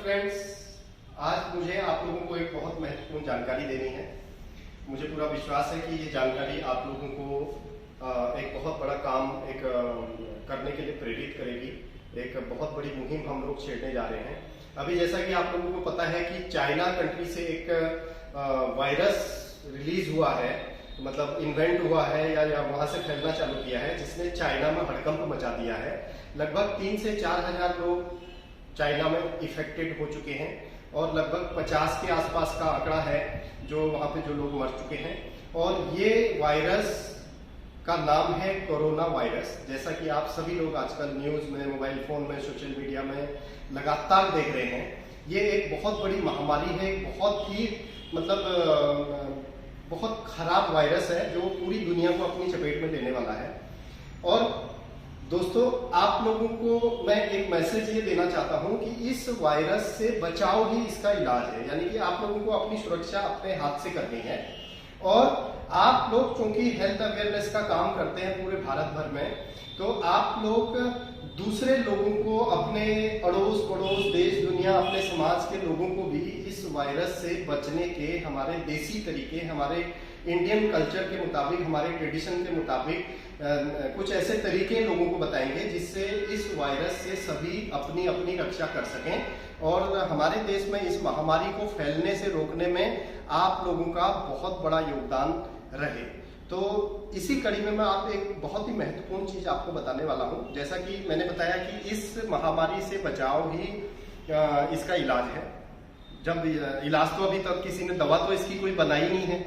Friends, आज मुझे आप लोगों को एक बहुत महत्वपूर्ण जानकारी देनी है। मुझे पूरा विश्वास है कि ये जानकारी आप लोगों को एक बहुत बड़ा काम करने के लिए प्रेरित करेगी। एक बहुत बड़ी मुहिम हम लोग छेड़ने जा रहे हैं। अभी जैसा कि आप लोगों को पता है कि चाइना कंट्री से एक वायरस रिलीज हुआ है, मतलब इन्वेंट हुआ है या वहां से फैलना चालू किया है, जिसने चाइना में हड़कंप मचा दिया है। लगभग 3 से 4 हजार लोग चाइना में इफेक्टेड हो चुके हैं और लगभग 50 के आसपास का आंकड़ा है जो वहां पे जो लोग मर चुके हैं। और ये वायरस का नाम है कोरोना वायरस। जैसा कि आप सभी लोग आजकल न्यूज में, मोबाइल फोन में, सोशल मीडिया में लगातार देख रहे हैं। ये एक बहुत बड़ी महामारी है, बहुत ही बहुत खराब वायरस है जो पूरी दुनिया को अपनी चपेट में लेने वाला है। और दोस्तों, आप लोगों को मैं एक मैसेज ये देना चाहता हूं कि इस वायरस से बचाव ही इसका इलाज है। यानी कि आप लोगों को अपनी सुरक्षा अपने हाथ से करनी है। और आप लोग चूंकि हेल्थ अवेयरनेस का काम करते हैं पूरे भारत भर में, तो आप लोग दूसरे लोगों को, अपने अड़ोस पड़ोस, देश दुनिया, अपने समाज के लोगों को भी इस वायरस से बचने के हमारे देसी तरीके, हमारे इंडियन कल्चर के मुताबिक, हमारे ट्रेडिशन के मुताबिक कुछ ऐसे तरीके लोगों को बताएंगे जिससे इस वायरस से सभी अपनी अपनी रक्षा कर सकें और हमारे देश में इस महामारी को फैलने से रोकने में आप लोगों का बहुत बड़ा योगदान रहे। तो इसी कड़ी में मैं आप एक बहुत ही महत्वपूर्ण चीज आपको बताने वाला हूं। जैसा कि मैंने बताया कि इस महामारी से बचाव ही इसका इलाज है। जब इलाज तो अभी तक किसी ने, दवा तो इसकी कोई बनाई नहीं है,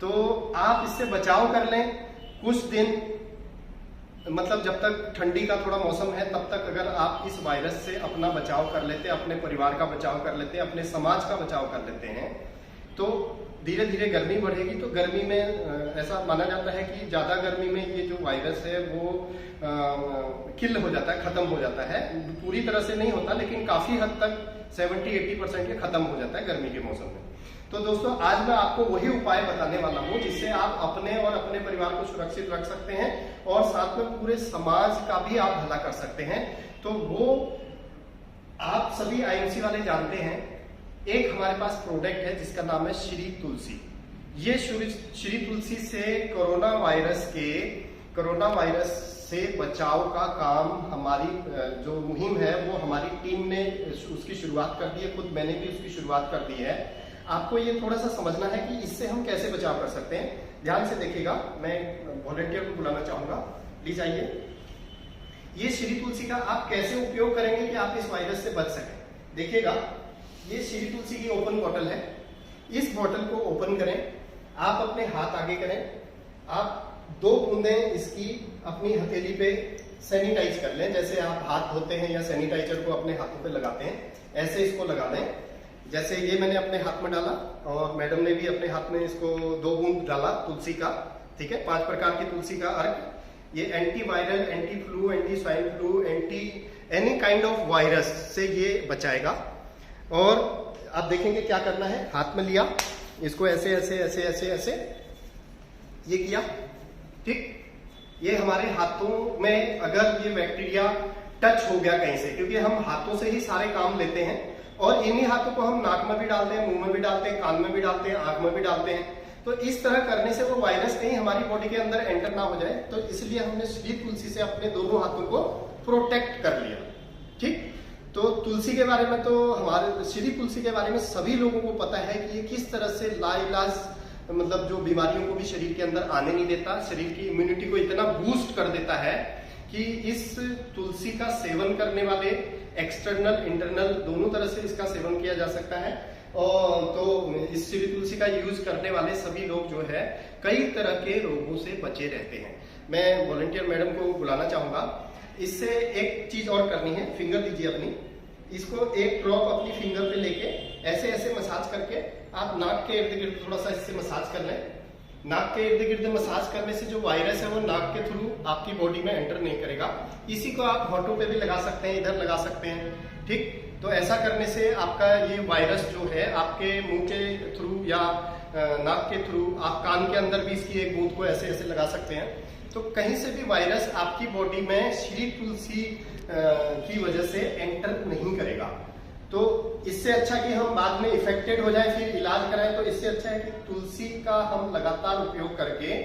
तो आप इससे बचाव कर लें कुछ दिन, मतलब जब तक ठंडी का थोड़ा मौसम है तब तक अगर आप इस वायरस से अपना बचाव कर लेते हैं, अपने परिवार का बचाव कर लेते हैं, अपने समाज का बचाव कर लेते हैं, तो धीरे धीरे गर्मी बढ़ेगी। तो गर्मी में ऐसा माना जाता है कि ज्यादा गर्मी में ये जो वायरस है वो किल हो जाता है, खत्म हो जाता है। पूरी तरह से नहीं होता, लेकिन काफी हद तक 70-80% ये खत्म हो जाता है गर्मी के मौसम में। तो दोस्तों, आज मैं आपको वही उपाय बताने वाला हूं जिससे आप अपने और अपने परिवार को सुरक्षित रख सकते हैं और साथ में पूरे समाज का भी आप भला कर सकते हैं। तो वो आप सभी आईएमसी वाले जानते हैं, एक हमारे पास प्रोडक्ट है जिसका नाम है श्री तुलसी। ये श्री तुलसी से कोरोना वायरस से बचाव का काम, हमारी जो मुहिम है वो हमारी टीम ने उसकी शुरुआत कर दी है। खुद मैंने भी उसकी शुरुआत कर दी है। आपको ये थोड़ा सा समझना है कि इससे हम कैसे बचाव कर सकते हैं। ध्यान से देखिएगा, मैं वॉलंटियर को बुलाना चाहूंगा, प्लीज आइए। ये श्री तुलसी का आप कैसे उपयोग करेंगे कि आप इस वायरस से बच सकें। देखिएगा, ये श्री तुलसी की ओपन बॉटल है। इस बॉटल को ओपन करें, आप अपने हाथ आगे करें, आप 2 बूंदें इसकी अपनी हथेली पे सैनिटाइज कर लें। जैसे आप हाथ धोते हैं या सैनिटाइजर को अपने हाथों पे लगाते हैं, ऐसे इसको लगा दें। जैसे ये मैंने अपने हाथ में डाला और मैडम ने भी अपने हाथ में इसको 2 बूंद डाला तुलसी का, ठीक है। 5 प्रकार की तुलसी का अर्क, ये anti viral, anti flu, anti swine flu, anti any kind of virus से ये बचाएगा। और आप देखेंगे क्या करना है, हाथ में लिया, इसको ऐसे ऐसे ऐसे ऐसे ऐसे ये किया, ठीक। ये हमारे हाथों में अगर ये बैक्टीरिया टच हो गया कहीं से, क्योंकि हम हाथों से ही सारे काम लेते हैं और इन्हीं हाथों को हम नाक में भी डालते हैं, मुंह में भी डालते हैं, कान में भी डालते हैं, आंख में भी डालते हैं। तो इस तरह करने से वो वायरस कहीं हमारी बॉडी के अंदर एंटर ना हो जाए, तो इसलिए हमने श्री तुलसी से अपने दोनों हाथों को प्रोटेक्ट कर लिया, ठीक। तो तुलसी के बारे में, तो हमारे श्री तुलसी के बारे में सभी लोगों को पता है कि ये किस तरह से लाइलाज, मतलब जो बीमारियों को भी शरीर के अंदर आने नहीं देता, शरीर की इम्यूनिटी को इतना बूस्ट कर देता है कि इस तुलसी का सेवन करने वाले एक्सटर्नल इंटरनल दोनों तरह से इसका सेवन किया जा सकता है। और तो इस श्री तुलसी का यूज करने वाले सभी लोग जो है कई तरह के रोगों से बचे रहते हैं। मैं वॉलंटियर मैडम को बुलाना चाहूंगा। इससे एक चीज और करनी है, फिंगर दीजिए अपनी, इसको एक ड्रॉप अपनी फिंगर पे लेके ऐसे ऐसे मसाज करके आप नाक के इर्द गिर्द थोड़ा सा इससे मसाज कर लें। नाक के इर्द गिर्द मसाज करने से जो वायरस है वो नाक के थ्रू आपकी बॉडी में एंटर नहीं करेगा। इसी को आप होठों पे भी लगा सकते हैं, इधर लगा सकते हैं, ठीक। तो ऐसा करने से आपका ये वायरस जो है आपके मुंह के थ्रू या नाक के थ्रू, आप कान के अंदर भी इसकी एक बूंद को ऐसे ऐसे लगा सकते हैं। तो कहीं से भी वायरस आपकी बॉडी में श्री तुलसी की वजह से एंटर नहीं करेगा। तो इससे अच्छा कि हम बाद में इफेक्टेड हो जाए फिर इलाज कराएं, तो इससे अच्छा है कि तुलसी का हम लगातार उपयोग करके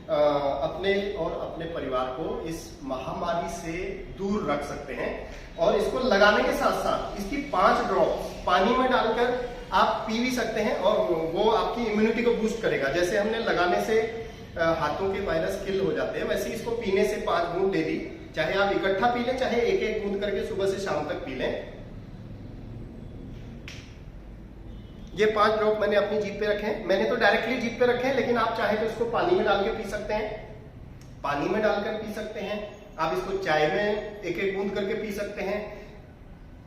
अपने और अपने परिवार को इस महामारी से दूर रख सकते हैं। और इसको लगाने के साथ साथ इसकी 5 ड्रॉप्स पानी में डालकर आप पी भी सकते हैं और वो आपकी इम्यूनिटी को बूस्ट करेगा। जैसे हमने लगाने से हाथों के वायरस किल हो जाते हैं, वैसे इसको पीने से 5 बूंद डेली, चाहे आप इकट्ठा पी लें चाहे एक एक बूंद करके सुबह से शाम तक पी लें। ये 5 ड्रॉप मैंने अपनी जीभ पे रखे हैं। मैंने तो डायरेक्टली जीभ पे रखे हैं, लेकिन आप चाहे तो इसको पानी में डाल के पी सकते हैं, पानी में डालकर पी सकते हैं। आप इसको चाय में एक एक बूंद करके पी सकते हैं।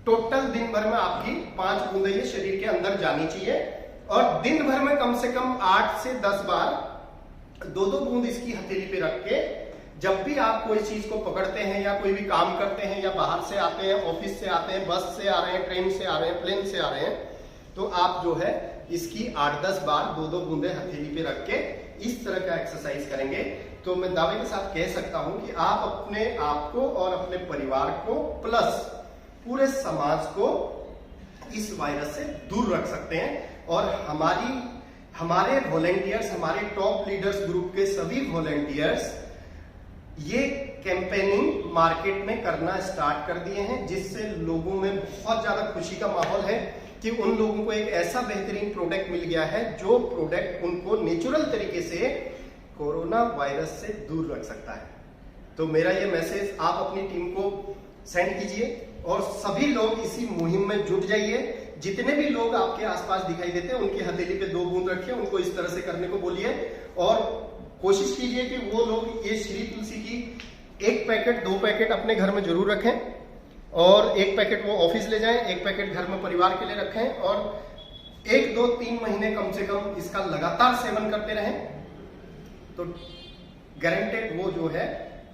टोटल दिन भर में आपकी 5 बूंदें ये शरीर के अंदर जानी चाहिए और दिन भर में कम से कम 8 से 10 बार 2-2 बूंद इसकी हथेली पे रख के जब भी आप कोई चीज को पकड़ते हैं या कोई भी काम करते हैं या बाहर से आते हैं, ऑफिस से आते हैं, बस से आ रहे हैं, ट्रेन से आ रहे हैं, प्लेन से आ रहे हैं, तो आप जो है इसकी 8-10 बार 2-2 बूंदे हथेली पे रख के इस तरह का एक्सरसाइज करेंगे तो मैं दावे के साथ कह सकता हूं कि आप अपने आप को और अपने परिवार को प्लस पूरे समाज को इस वायरस से दूर रख सकते हैं। और हमारे वॉलेंटियर्स, हमारे टॉप लीडर्स ग्रुप के सभी वॉलेंटियर्स ये कैंपेनिंग मार्केट में करना स्टार्ट कर दिए हैं, जिससे लोगों में बहुत ज्यादा खुशी का माहौल है कि उन लोगों को एक ऐसा बेहतरीन प्रोडक्ट मिल गया है जो प्रोडक्ट उनको नेचुरल तरीके से कोरोना वायरस से दूर रख सकता है। तो मेरा ये मैसेज आप अपनी टीम को सेंड कीजिए और सभी लोग इसी मुहिम में जुट जाइए। जितने भी लोग आपके आसपास दिखाई देते हैं उनकी हथेली पे 2 बूंद रखिए, उनको इस तरह से करने को बोलिए और कोशिश कीजिए कि वो लोग ये श्री तुलसी की 1 पैकेट 2 पैकेट अपने घर में जरूर रखें और 1 पैकेट वो ऑफिस ले जाएं, 1 पैकेट घर में परिवार के लिए रखें और 1, 2, 3 महीने कम से कम इसका लगातार सेवन करते रहें, तो गारंटेड वो जो है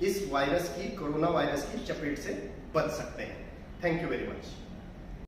इस वायरस की, कोरोना वायरस की चपेट से बच सकते हैं। Thank you very much.